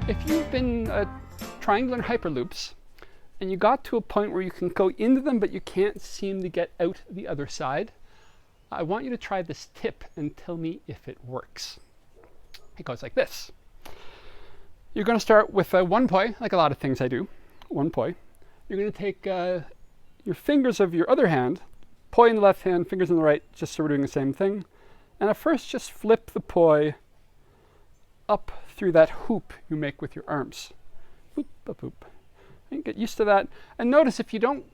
If you've been trying to learn Hyperloops and you got to a point where you can go into them but you can't seem to get out the other side, I want you to try this tip and tell me if it works. It goes like this. You're going to start with one poi, like a lot of things I do. One poi. You're going to take your fingers of your other hand, poi in the left hand, fingers in the right, just so we're doing the same thing. And at first, just flip the poi up through that hoop you make with your arms. Boop, boop, boop. And get used to that. And notice if you don't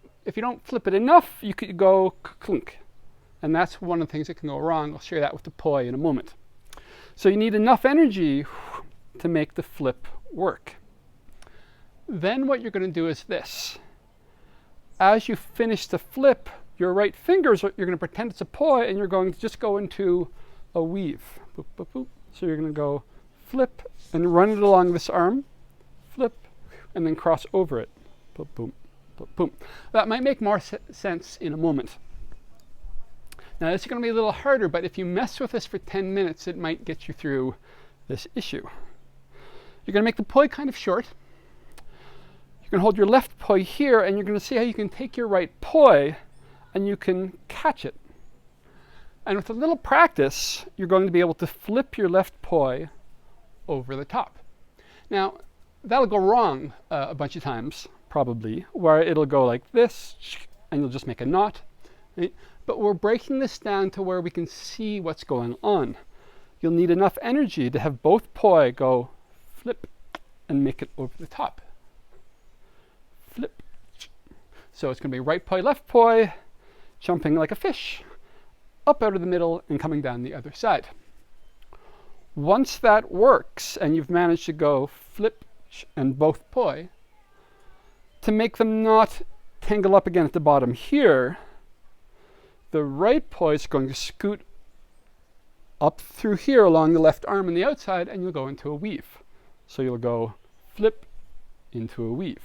flip it enough, you could go clunk. And that's one of the things that can go wrong. I'll show you that with the poi in a moment. So you need enough energy to make the flip work. Then what you're going to do is this. As you finish the flip, your right fingers, you're going to pretend it's a poi, and you're going to just go into a weave. Boop, boop, boop. So you're going to go flip and run it along this arm, flip, and then cross over it. Boom, boom, boom, boom. That might make more sense in a moment. Now this is going to be a little harder, but if you mess with this for 10 minutes, it might get you through this issue. You're going to make the poi kind of short. You're going to hold your left poi here, and you're going to see how you can take your right poi and you can catch it. And with a little practice, you're going to be able to flip your left poi over the top. Now, that'll go wrong a bunch of times, probably, where it'll go like this, and you'll just make a knot. Right? But we're breaking this down to where we can see what's going on. You'll need enough energy to have both poi go flip and make it over the top. Flip. So it's going to be right poi, left poi, jumping like a fish, up out of the middle and coming down the other side. Once that works and you've managed to go flip and both poi, to make them not tangle up again at the bottom here, the right poi is going to scoot up through here along the left arm and the outside, and you'll go into a weave. So you'll go flip into a weave.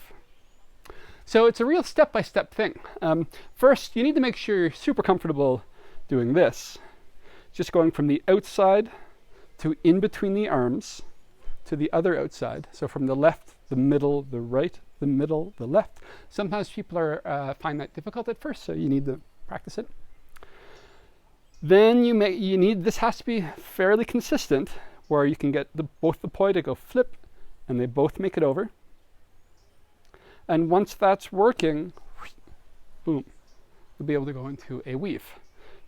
So it's a real step-by-step thing. First, you need to make sure you're super comfortable doing this. Just going from the outside to in between the arms to the other outside. So from the left, the middle, the right, the middle, the left. Sometimes people find that difficult at first, so you need to practice it. Then this has to be fairly consistent, where you can get both the poi to go flip and they both make it over. And once that's working, boom, you'll be able to go into a weave.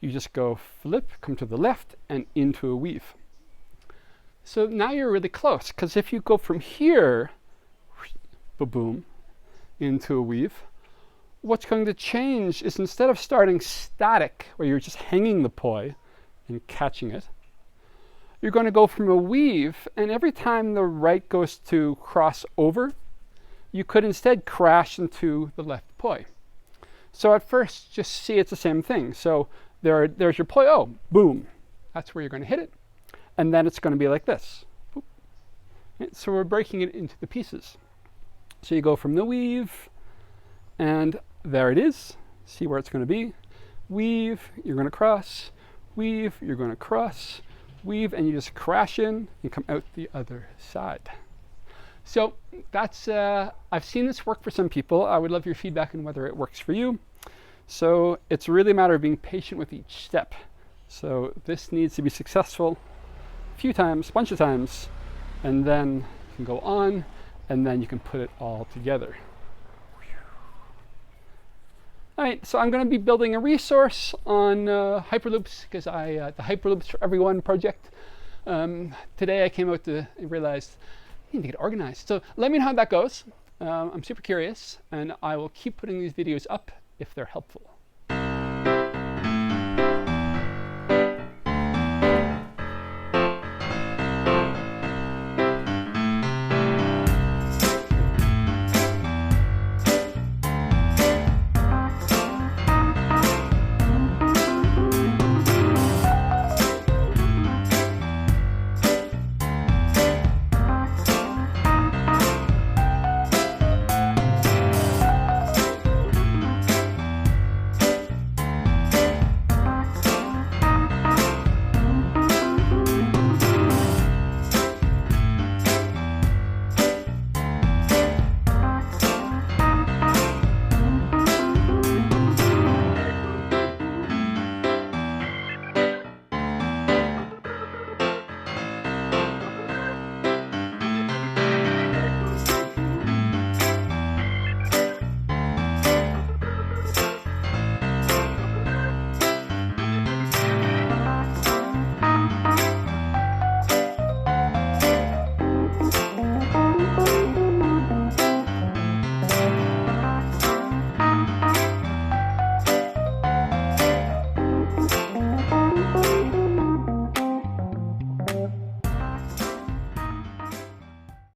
You just go flip, come to the left, and into a weave. So now you're really close, because if you go from here, boom, into a weave, what's going to change is instead of starting static, where you're just hanging the poi and catching it, you're going to go from a weave, and every time the right goes to cross over, you could instead crash into the left poi. So at first, just see it's the same thing. So there's your poi, oh, boom. That's where you're going to hit it. And then it's going to be like this. Boop. So we're breaking it into the pieces. So you go from the weave, and there it is. See where it's going to be. Weave, you're going to cross. Weave, you're going to cross. Weave, and you just crash in and come out the other side. So that's, I've seen this work for some people. I would love your feedback on whether it works for you. So it's really a matter of being patient with each step. So this needs to be successful a few times, a bunch of times, and then you can go on, and then you can put it all together. All right, so I'm going to be building a resource on Hyperloops, because the Hyperloops for Everyone project. Today I came out to realize I need to get organized. So let me know how that goes. I'm super curious, and I will keep putting these videos up if they're helpful.